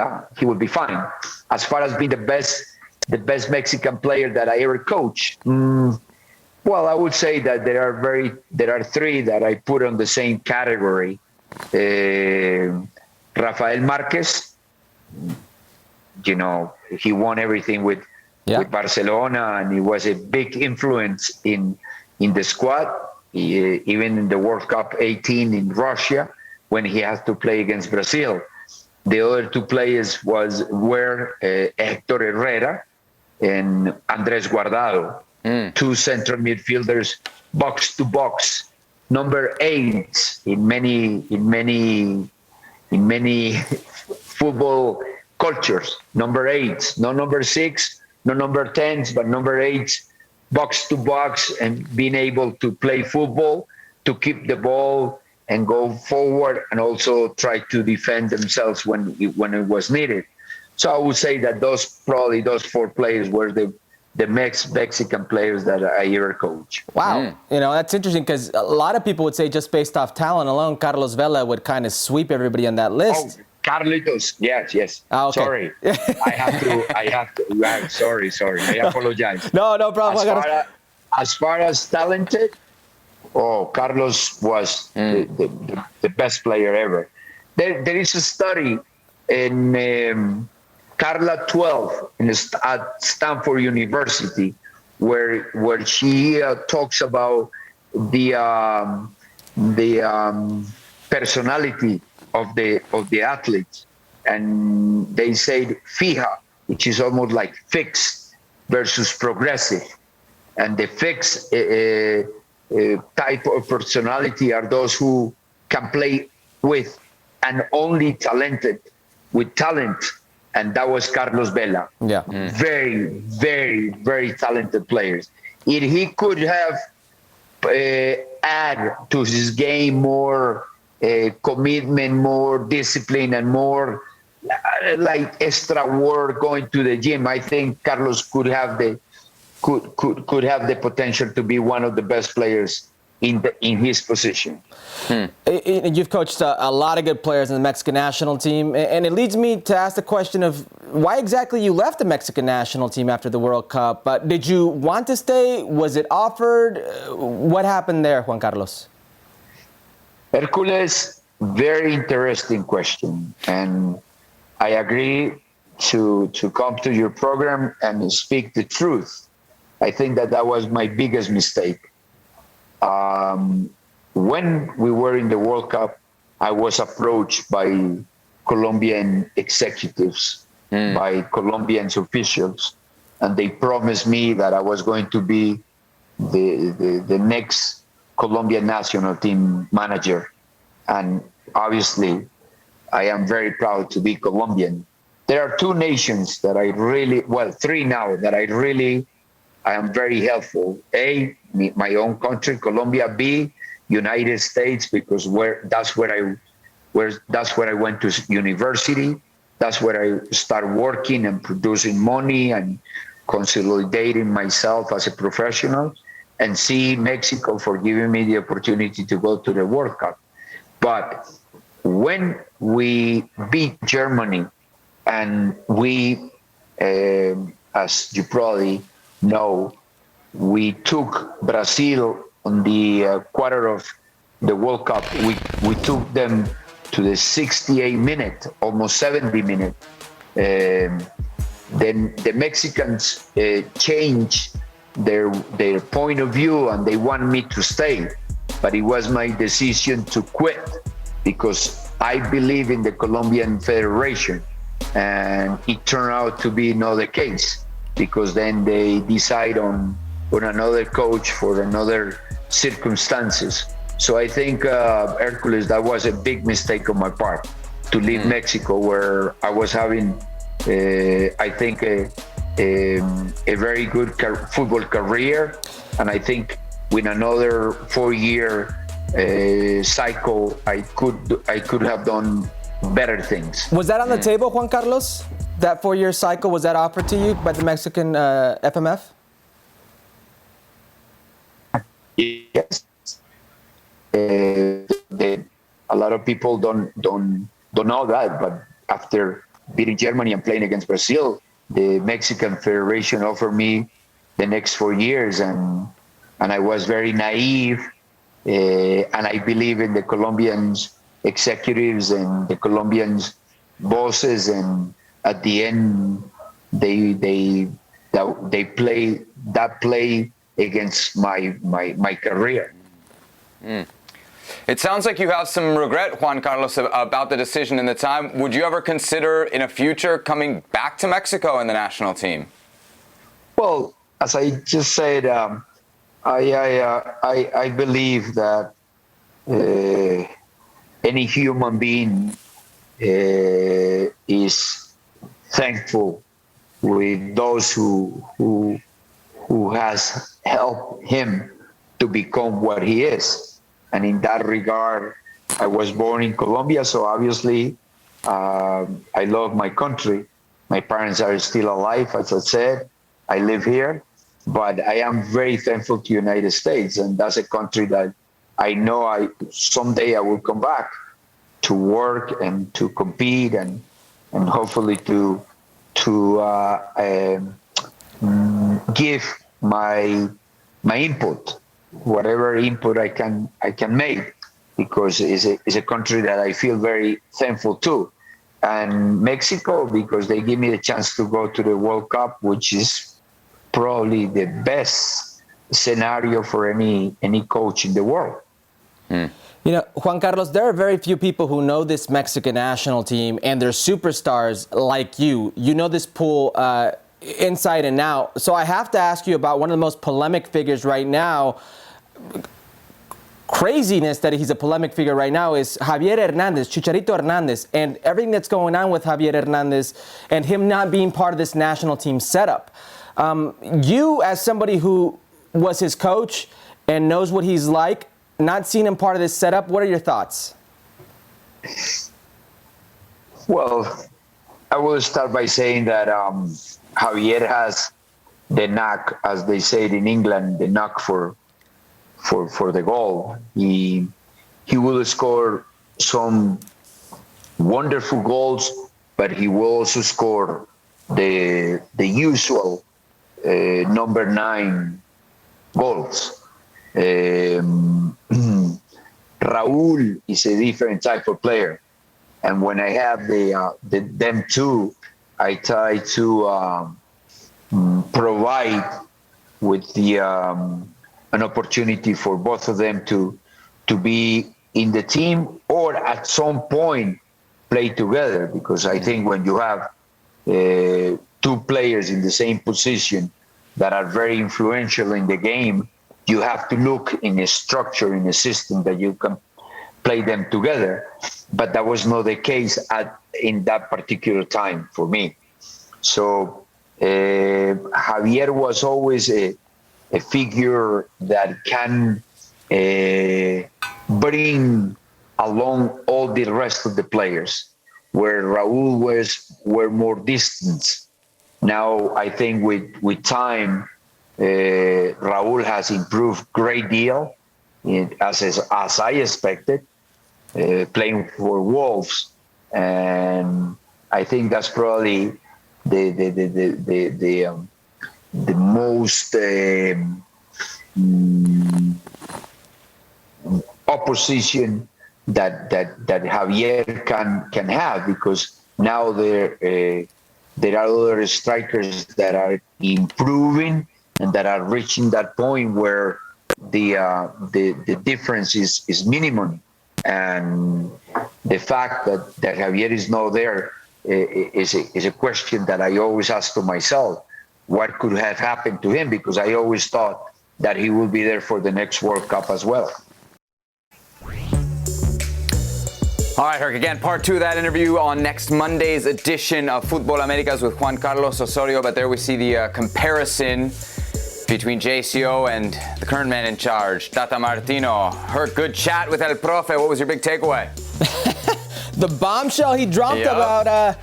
will be fine. As far as being the best Mexican player that I ever coached, well, I would say that there are three that I put on the same category. Rafael Marquez, he won everything with Barcelona, and he was a big influence in the squad, even in the World Cup 18 in Russia when he had to play against Brazil. The other two players were Héctor Herrera and Andrés Guardado, two central midfielders, box to box, number 8 in many football cultures. Number 8, no number 6, no number 10s, but number 8, box to box, and being able to play football, to keep the ball and go forward, and also try to defend themselves when it was needed. So I would say that those 4 players were the Mexican players that I ever coached. Wow. That's interesting, because a lot of people would say just based off talent alone, Carlos Vela would kind of sweep everybody on that list. Oh, Carlitos, yes. Oh, okay. Sorry. I have to. Sorry. I apologize. No problem. As far as talented, Carlos was the best player ever. There is a study in Carla 12 at Stanford University where she talks about the personality of the athletes, and they say fija, which is almost like fixed versus progressive, and the fixed type of personality are those who can play with and only talented with talent, and that was Carlos Vela. Yeah. Very, very, very talented players. If he could have add to his game more commitment, more discipline, and more like extra work, going to the gym, I think Carlos could have the potential to be one of the best players in his position. You've coached a lot of good players in the Mexican national team, and it leads me to ask the question of why exactly you left the Mexican national team after the World Cup. Did you want to stay? Was it offered? What happened there, Juan Carlos? Herculez, very interesting question, and I agree to come to your program and speak the truth. I think that was my biggest mistake. When we were in the World Cup, I was approached by Colombian executives, by Colombian officials, and they promised me that I was going to be the next Colombian national team manager. And obviously, I am very proud to be Colombian. There are two nations that three now that I am very helpful. A, my own country, Colombia. B, United States, because that's where I went to university. that's where I start working and producing money and consolidating myself as a professional, and see Mexico for giving me the opportunity to go to the World Cup. But when we beat Germany, and we, as you probably know, we took Brazil on the quarter of the World Cup. We took them to the 68-minute, almost 70-minute. Then the Mexicans changed their point of view, and they want me to stay. But it was my decision to quit, because I believe in the Colombian Federation, and it turned out to be not the case, because then they decide on another coach for another circumstances. So I think, Herculez, that was a big mistake on my part, to leave Mexico, where I was having, I think, a very good football career. And I think with another 4-year cycle, I could have done better things. Was that on the table, Juan Carlos? That 4-year cycle, was that offered to you by the Mexican FMF? Yes. A lot of people don't know that, but after beating Germany and playing against Brazil, the Mexican Federation offered me the next 4 years, and I was very naive, and I believe in the Colombians executives and the Colombians bosses, and at the end they play against my career. It sounds like you have some regret, Juan Carlos, about the decision and the time. Would you ever consider in a future coming back to Mexico in the national team? Well, as I just said, I believe that any human being is thankful with those who has helped him to become what he is. And in that regard, I was born in Colombia, so obviously I love my country. My parents are still alive, as I said. I live here, but I am very thankful to the United States, and that's a country that I know someday I will come back to work and to compete, and hopefully to give my input, whatever input I can make, because it's a country that I feel very thankful to. And Mexico, because they give me the chance to go to the World Cup, which is probably the best scenario for any coach in the world. You know, Juan Carlos, there are very few people who know this Mexican national team and their superstars like you. You know this pool inside and out. So I have to ask you about one of the most polemic figures right now. Craziness that he's a polemic figure right now is Javier Hernandez, Chicharito Hernandez, and everything that's going on with Javier Hernandez and him not being part of this national team setup. You, as somebody who was his coach and knows what he's like, not seeing him part of this setup, what are your thoughts? Well, I will start by saying that Javier has the knack, as they say it in England, the knack for the goal. He will score some wonderful goals, but he will also score the usual number 9 goals. Raul is a different type of player, and when I have them two, I try to provide with an opportunity for both of them to be in the team, or at some point play together, because I think when you have 2 players in the same position that are very influential in the game, you have to look in a structure, in a system that you can play them together. But that was not the case in that particular time for me. So Javier was always a figure that can bring along all the rest of the players. where Raul were more distant. Now I think with time, Raul has improved great deal, as I expected, playing for Wolves, and I think that's probably the most opposition that Javier can have, because now there are other strikers that are improving and that are reaching that point where the difference is minimum, and the fact that Javier is not there is a question that I always ask to myself: what could have happened to him? Because I always thought that he will be there for the next World Cup as well. All right, Herc, again, part 2 of that interview on next Monday's edition of Futbol Americas with Juan Carlos Osorio. But there we see the comparison between JCO and the current man in charge, Tata Martino. Herc, good chat with El Profe. What was your big takeaway? The bombshell he dropped about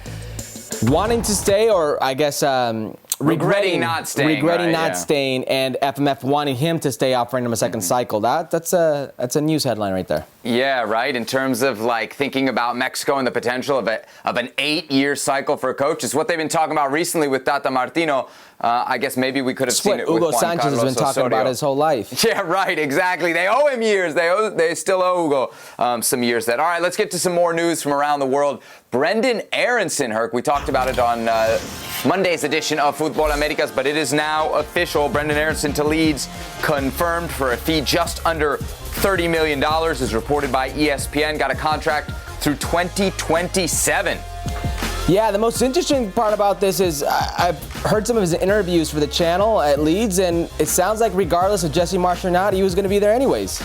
wanting to stay, or I guess regretting not staying, and FMF wanting him to stay, offering him a second cycle. That's a news headline right there. Yeah, right. In terms of like thinking about Mexico and the potential of an 8-year cycle for a coach, is what they've been talking about recently with Tata Martino. I guess maybe we could have seen it with Hugo Juan Sanchez Carlos has been talking Osorio. about his whole life. Yeah, right. Exactly. They owe him years. They still owe Hugo some years. All right, let's get to some more news from around the world. Brenden Aaronson, Herc. We talked about it on Monday's edition of Futbol Americas, but it is now official. Brenden Aaronson to Leeds, confirmed for a fee just under $30 million, is reported by ESPN. Got a contract through 2027. Yeah, the most interesting part about this is I've heard some of his interviews for the channel at Leeds, and it sounds like regardless of Jesse Marsch or not, he was going to be there anyways.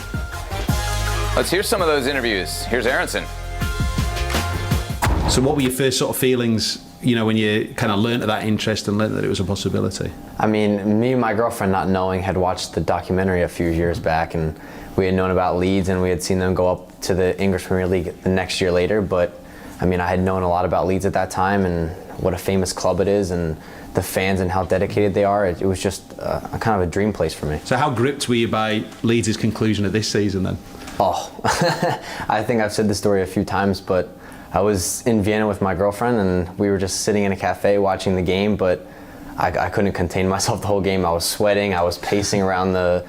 Let's hear some of those interviews. Here's Aaronson. So what were your first sort of feelings, when you kind of learned of that interest and learned that it was a possibility? I mean, me and my girlfriend, not knowing, had watched the documentary a few years back, and we had known about Leeds, and we had seen them go up to the English Premier League the next year later. But I mean, I had known a lot about Leeds at that time and what a famous club it is, and the fans and how dedicated they are. It was just a kind of a dream place for me. So how gripped were you by Leeds' conclusion of this season then? Oh, I think I've said this story a few times, but I was in Vienna with my girlfriend, and we were just sitting in a cafe watching the game, but I couldn't contain myself the whole game. I was sweating, I was pacing around the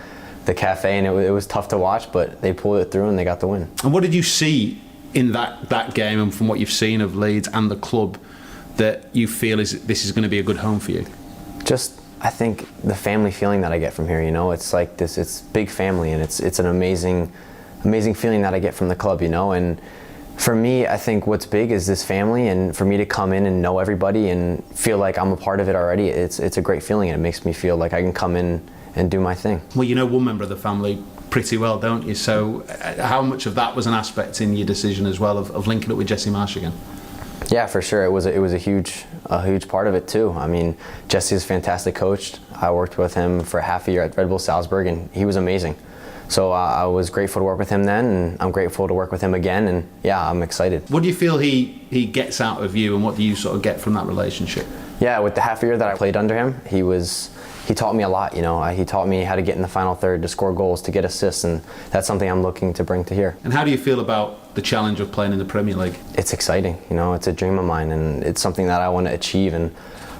cafe, and it was tough to watch, but they pulled it through and they got the win. And what did you see in that game, and from what you've seen of Leeds and the club, that you feel this is going to be a good home for you? Just, I think the family feeling that I get from here, it's like this, it's big family, and it's an amazing feeling that I get from the club, and for me, I think what's big is this family, and for me to come in and know everybody and feel like I'm a part of it already, it's a great feeling, and it makes me feel like I can come in and do my thing. Well, you know one member of the family pretty well, don't you? So how much of that was an aspect in your decision as well of linking up with Jesse Marsch again? Yeah, for sure. It was a huge part of it too. I mean, Jesse is a fantastic coach. I worked with him for half a year at Red Bull Salzburg, and he was amazing. So I was grateful to work with him then, and I'm grateful to work with him again, and yeah, I'm excited. What do you feel he gets out of you, and what do you sort of get from that relationship? Yeah, with the half a year that I played under him, he taught me a lot, He taught me how to get in the final third, to score goals, to get assists, and that's something I'm looking to bring to here. And how do you feel about the challenge of playing in the Premier League? It's exciting, It's a dream of mine, and it's something that I want to achieve, and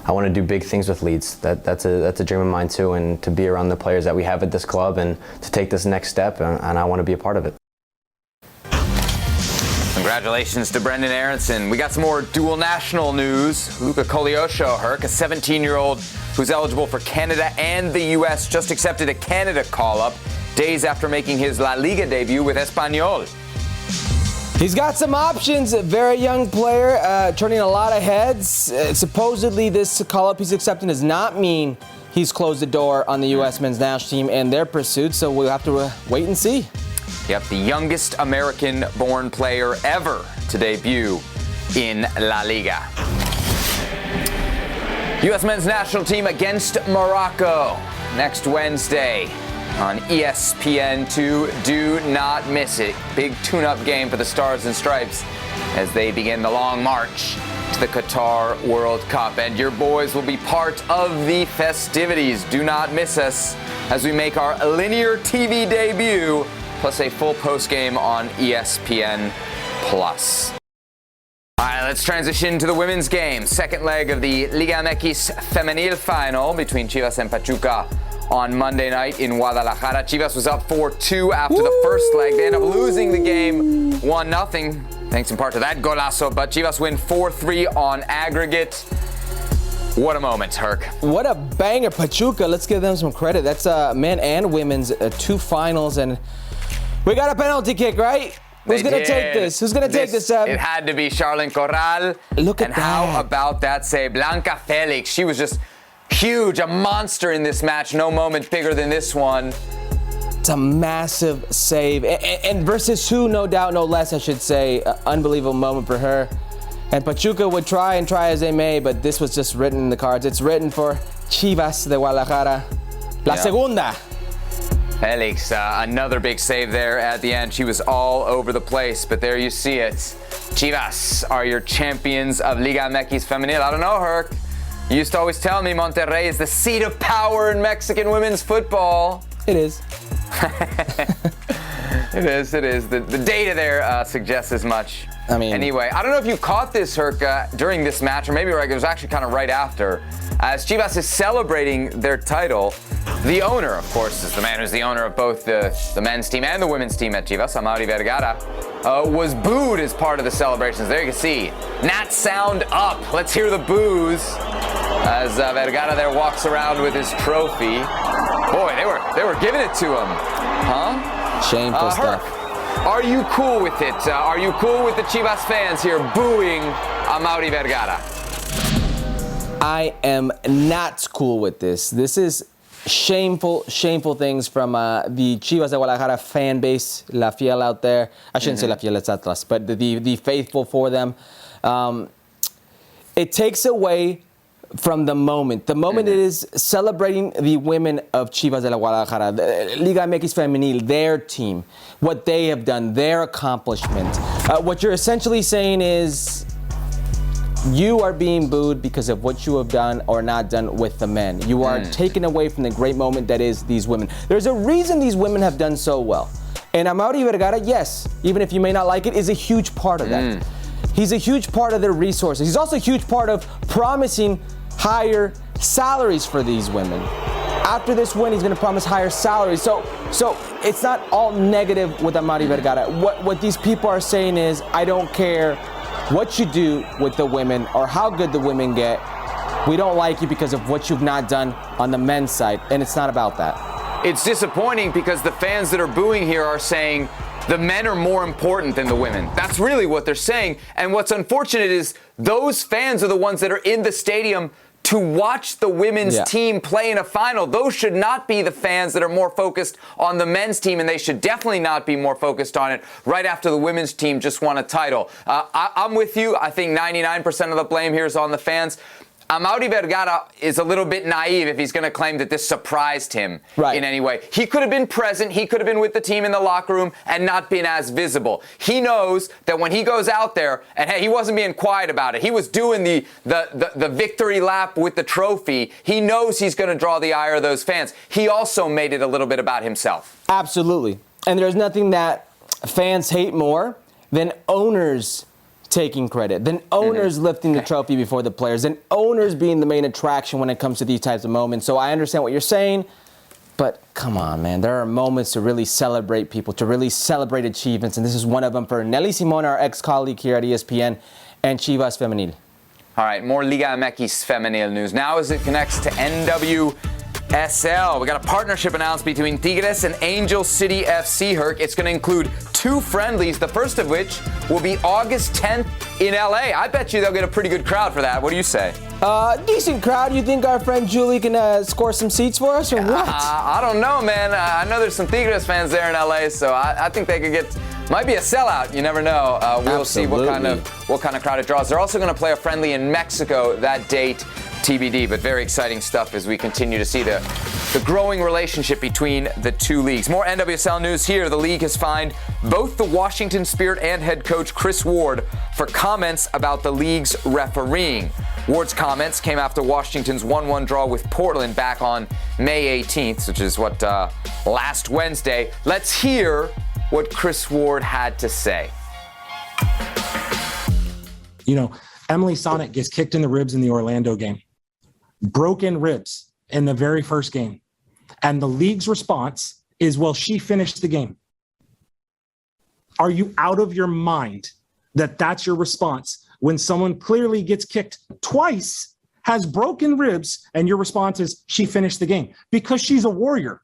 I want to do big things with Leeds. That's a dream of mine too, and to be around the players that we have at this club and to take this next step, and I want to be a part of it. Congratulations to Brenden Aaronson. We got some more dual national news. Luca Koleosho, Herc, a 17-year-old who's eligible for Canada and the U.S., just accepted a Canada call-up days after making his La Liga debut with Espanyol. He's got some options, a very young player, turning a lot of heads. Supposedly this call-up he's accepting does not mean he's closed the door on the U.S. men's national team and their pursuit, so we'll have to wait and see. Yep, the youngest American-born player ever to debut in La Liga. U.S. men's national team against Morocco next Wednesday on ESPN2. Do not miss it. Big tune-up game for the Stars and Stripes as they begin the long march to the Qatar World Cup. And your boys will be part of the festivities. Do not miss us as we make our linear TV debut, plus a full post-game on ESPN+. All right, let's transition to the women's game. Second leg of the Liga MX Femenil final between Chivas and Pachuca on Monday night in Guadalajara. Chivas was up 4-2 after the first leg. They end up losing the game 1-0, thanks in part to that golazo. But Chivas win 4-3 on aggregate. What a moment, Herc. What a banger, Pachuca. Let's give them some credit. That's men and women's 2 finals, and we got a penalty kick, right? Who's going to take this? Who's going to take this, Seb? It had to be Charlene Corral. Look at and that. How about that save? Blanca Felix, she was just huge, a monster in this match. No moment bigger than this one. It's a massive save. And versus who, no doubt, no less, I should say. Unbelievable moment for her. And Pachuca would try as they may, but this was just written in the cards. It's written for Chivas de Guadalajara. La segunda. Felix, another big save there at the end. She was all over the place, but there you see it. Chivas are your champions of Liga MX Femenil. I don't know, Herc. You used to always tell me Monterrey is the seat of power in Mexican women's football. It is. It is. The data there suggests as much. I mean, anyway, I don't know if you caught this, Herc, during this match, or maybe it was actually kind of right after. As Chivas is celebrating their title, the owner, of course, is the man who's the owner of both the men's team and the women's team at Chivas, Amaury Vergara, was booed as part of the celebrations. There you can see, Nat sound up. Let's hear the boos as Vergara there walks around with his trophy. Boy, they were giving it to him, huh? Shameful stuff. Herc, are you cool with it? Are you cool with the Chivas fans here booing Amaury Vergara? I am not cool with this. This is shameful things from the Chivas de Guadalajara fan base, La Fiel out there. I shouldn't say La Fiel, it's Atlas, but the faithful for them. It takes away from the moment. The moment it is celebrating the women of Chivas de la Guadalajara, the Liga MX Femenil, their team, what they have done, their accomplishment. What you're essentially saying is, you are being booed because of what you have done or not done with the men. You are taken away from the great moment that is these women. There's a reason these women have done so well. And Amaury Vergara, yes, even if you may not like it, is a huge part of that. He's a huge part of their resources. He's also a huge part of promising higher salaries for these women. After this win, he's going to promise higher salaries. So it's not all negative with Amaury Vergara. What these people are saying is, I don't care what you do with the women or how good the women get. We don't like you because of what you've not done on the men's side, and it's not about that. It's disappointing because the fans that are booing here are saying the men are more important than the women. That's really what they're saying. And what's unfortunate is those fans are the ones that are in the stadium to watch the women's team play in a final. Those should not be the fans that are more focused on the men's team, and they should definitely not be more focused on it right after the women's team just won a title. I'm with you. I think 99% of the blame here is on the fans. Amaury Vergara is a little bit naive if he's going to claim that this surprised him in any way. He could have been present. He could have been with the team in the locker room and not been as visible. He knows that when he goes out there, and hey, he wasn't being quiet about it. He was doing the victory lap with the trophy. He knows he's going to draw the ire of those fans. He also made it a little bit about himself. Absolutely. And there's nothing that fans hate more than owners taking credit, than owners lifting the trophy before the players, than owners being the main attraction when it comes to these types of moments. So I understand what you're saying, but come on, man. There are moments to really celebrate people, to really celebrate achievements, and this is one of them for Nelly Simon, our ex-colleague here at ESPN, and Chivas Femenil. All right, more Liga MX Femenil news. Now as it connects to NWSL, we got a partnership announced between Tigres and Angel City FC, Herc. It's going to include 2 friendlies, the first of which will be August 10th in LA. I bet you they'll get a pretty good crowd for that. What do you say? Decent crowd. You think our friend Julie can score some seats for us or what? I don't know, man. I know there's some Tigres fans there in LA, so I think they could get, might be a sellout. You never know. We'll see what kind of crowd it draws. They're also going to play a friendly in Mexico that date. TBD, but very exciting stuff as we continue to see the the growing relationship between the two leagues. More NWSL news here. The league has fined both the Washington Spirit and head coach Chris Ward for comments about the league's refereeing. Ward's comments came after Washington's 1-1 draw with Portland back on May 18th, which is last Wednesday. Let's hear what Chris Ward had to say. Emily Sonnet gets kicked in the ribs in the Orlando game. Broken ribs in the very first game. And the league's response is, well, she finished the game. Are you out of your mind that that's your response when someone clearly gets kicked twice, has broken ribs, and your response is she finished the game? Because she's a warrior,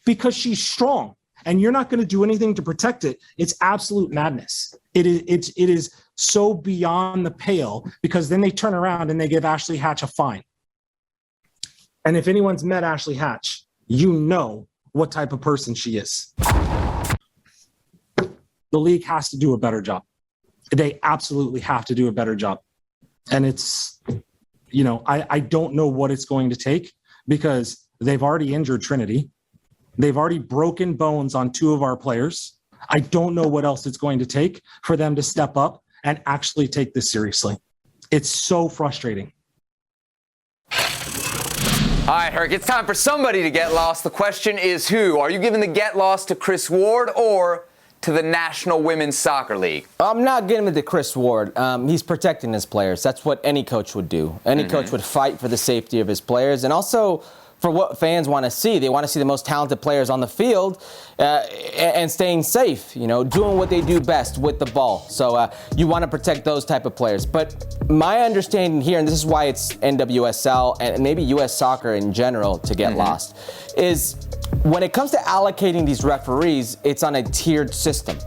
because she's strong, and you're not going to do anything to protect it. It's absolute madness. It is so beyond the pale, because then they turn around and they give Ashley Hatch a fine. And if anyone's met Ashley Hatch, you know what type of person she is. The league has to do a better job. They absolutely have to do a better job. And it's, I don't know what it's going to take, because they've already injured Trinity. They've already broken bones on 2 of our players. I don't know what else it's going to take for them to step up and actually take this seriously. It's so frustrating. All right, Herc, it's time for somebody to get lost. The question is who? Are you giving the get lost to Chris Ward or to the National Women's Soccer League? I'm not giving it to Chris Ward. He's protecting his players. That's what any coach would do. Any coach would fight for the safety of his players, and also for what fans want to see. They want to see the most talented players on the field and staying safe, doing what they do best with the ball. So you want to protect those type of players. But my understanding here, and this is why it's NWSL and maybe U.S. soccer in general to get lost, is when it comes to allocating these referees, it's on a tiered system.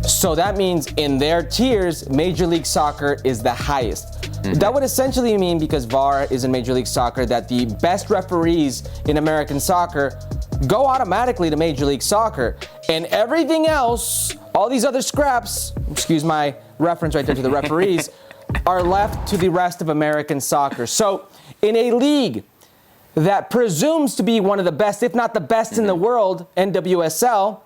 So that means in their tiers, Major League Soccer is the highest. That would essentially mean, because VAR is in Major League Soccer, that the best referees in American soccer go automatically to Major League Soccer. And everything else, all these other scraps, excuse my reference right there to the referees, are left to the rest of American soccer. So in a league that presumes to be one of the best, if not the best in the world, NWSL,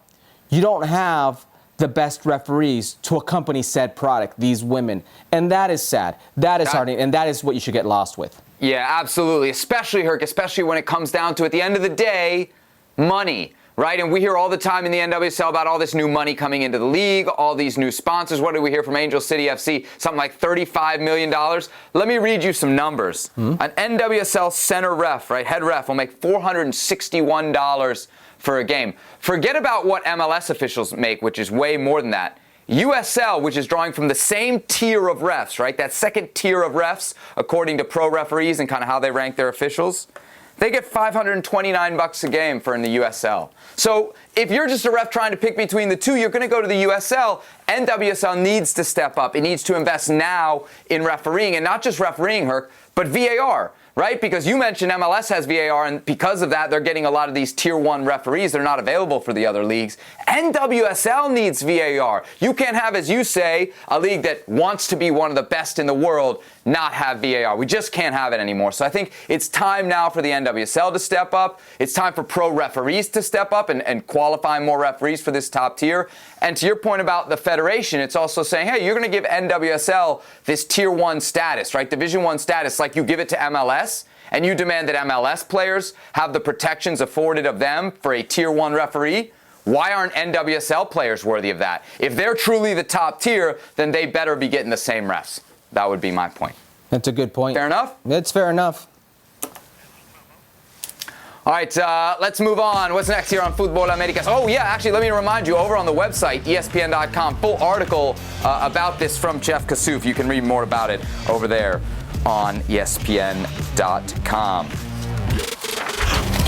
you don't have the best referees to accompany said product, these women. And that is sad. That is heartening, and that is what you should get lost with. Yeah, absolutely. Especially, Herc, especially when it comes down to, at the end of the day, money, right? And we hear all the time in the NWSL about all this new money coming into the league, all these new sponsors. What did we hear from Angel City FC? Something like $35 million. Let me read you some numbers. An NWSL center ref, right, head ref, will make $461 for a game. Forget about what MLS officials make, which is way more than that. USL, which is drawing from the same tier of refs, right? That second tier of refs, according to pro referees and kind of how they rank their officials, they get $529 a game for in the USL. So if you're just a ref trying to pick between the two, you're going to go to the USL. NWSL needs to step up. It needs to invest now in refereeing, and not just refereeing, Herc, but VAR. Right? Because you mentioned MLS has VAR, and because of that, they're getting a lot of these Tier 1 referees. They're not available for the other leagues. NWSL needs VAR. You can't have, as you say, a league that wants to be one of the best in the world not have VAR. We just can't have it anymore. So I think it's time now for the NWSL to step up. It's time for pro referees to step up and qualify more referees for this top tier. And to your point about the federation, it's also saying, hey, you're going to give NWSL this Tier 1 status, right? Division 1 status, like you give it to MLS, and you demand that MLS players have the protections afforded of them for a Tier 1 referee. Why aren't NWSL players worthy of that? If they're truly the top tier, then they better be getting the same refs. That would be my point. That's a good point. Fair enough? It's fair enough. All right, let's move on. What's next here on Futbol Americas? Oh, yeah, actually, let me remind you, over on the website, ESPN.com, full article about this from Jeff Kassouf. You can read more about it over there on ESPN.com.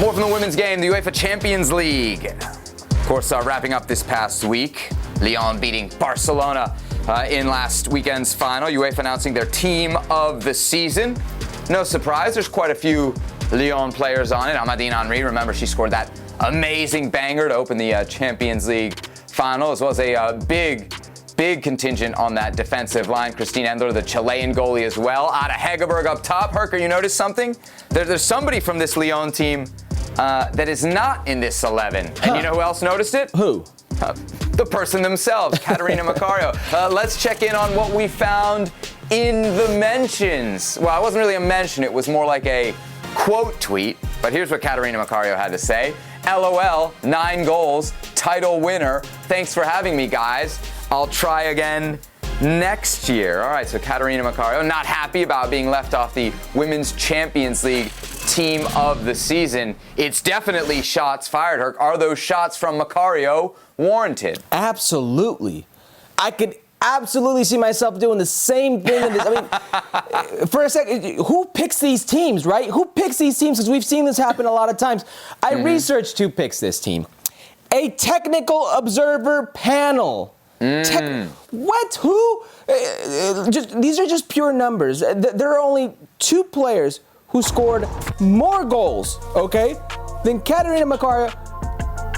More from the women's game, the UEFA Champions League. Of course, wrapping up this past week. Lyon beating Barcelona in last weekend's final. UEFA announcing their team of the season. No surprise, there's quite a few Lyon players on it. Amandine Henry, remember she scored that amazing banger to open the Champions League final, as well as a big contingent on that defensive line. Christine Endler, the Chilean goalie as well. Ada Hegerberg up top. Herker, you notice something? There's somebody from this Lyon team that is not in this 11. And you know who else noticed it? Who? The person themselves, Katarina Macario. Let's check in on what we found in the mentions. Well, it wasn't really a mention. It was more like a quote tweet. But here's what Katarina Macario had to say. LOL, 9 goals, title winner. Thanks for having me, guys. I'll try again next year. All right, so Katarina Macario not happy about being left off the Women's Champions League team of the season. It's definitely shots fired, Herc. Are those shots from Macario warranted? Absolutely. I could absolutely see myself doing the same thing. I mean, for a second, who picks these teams, right? Who picks these teams? Because we've seen this happen a lot of times. I researched who picks this team. A technical observer panel. What? Who? These are just pure numbers. There are only 2 players who scored more goals, okay, than Katarina Macario,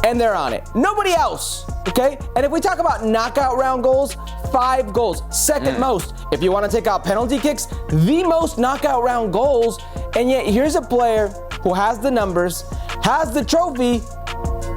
and they're on it. Nobody else, okay? And if we talk about knockout round goals, 5 goals, second most. If you want to take out penalty kicks, the most knockout round goals. And yet here's a player who has the numbers, has the trophy,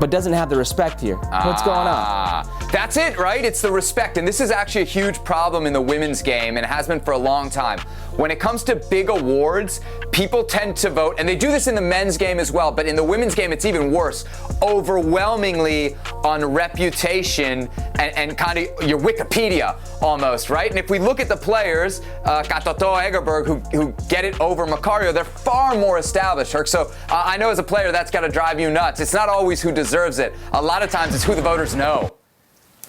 but doesn't have the respect here. What's going on? That's it, right? It's the respect. And this is actually a huge problem in the women's game, and it has been for a long time. When it comes to big awards, people tend to vote, and they do this in the men's game as well, but in the women's game, it's even worse, overwhelmingly on reputation and kind of your Wikipedia almost, right? And if we look at the players, Katoto Egerberg, who get it over Macario, they're far more established, Herc. So I know as a player, that's got to drive you nuts. It's not always who deserves it. A lot of times, it's who the voters know.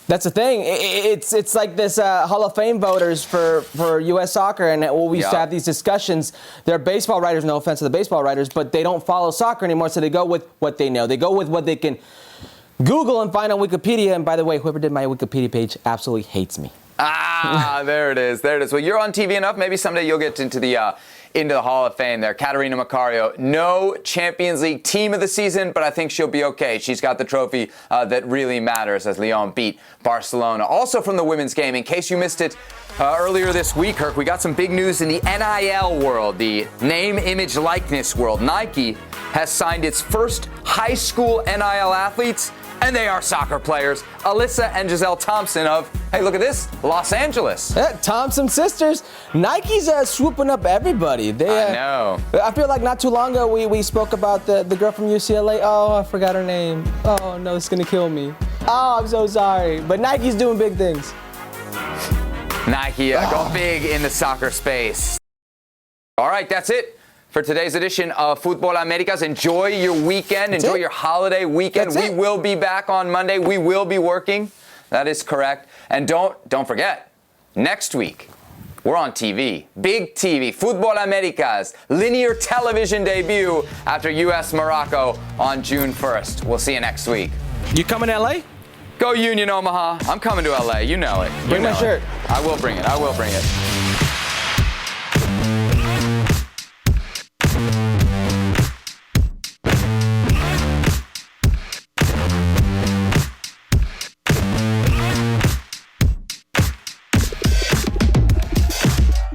That's the thing. It's like this Hall of Fame voters for U.S. soccer, and we used to have these discussions. They're baseball writers, no offense to the baseball writers, but they don't follow soccer anymore, so they go with what they know. They go with what they can Google and find on Wikipedia. And by the way, whoever did my Wikipedia page absolutely hates me. There it is. There it is. Well, you're on TV enough. Maybe someday you'll get into the Hall of Fame there. Katarina Macario, no Champions League team of the season, but I think she'll be okay. She's got the trophy that really matters as Lyon beat Barcelona. Also from the women's game, in case you missed it earlier this week, Herc, we got some big news in the NIL world, the name, image, likeness world. Nike has signed its first high school NIL athletes, and they are soccer players. Alyssa and Giselle Thompson of, hey, look at this, Los Angeles. Yeah, Thompson sisters. Nike's swooping up everybody. I know. I feel like not too long ago we spoke about the girl from UCLA. Oh, I forgot her name. Oh, no, it's going to kill me. Oh, I'm so sorry. But Nike's doing big things. Nike go big in the soccer space. All right, that's it for today's edition of Futbol Americas. Enjoy your weekend. Enjoy your holiday weekend. We will be back on Monday. We will be working. That is correct. And don't forget, next week, we're on TV. Big TV. Futbol Americas linear television debut after U.S.-Morocco on June 1st. We'll see you next week. You coming to L.A.? Go Union Omaha. I'm coming to L.A. You know it. Bring my shirt. I will bring it.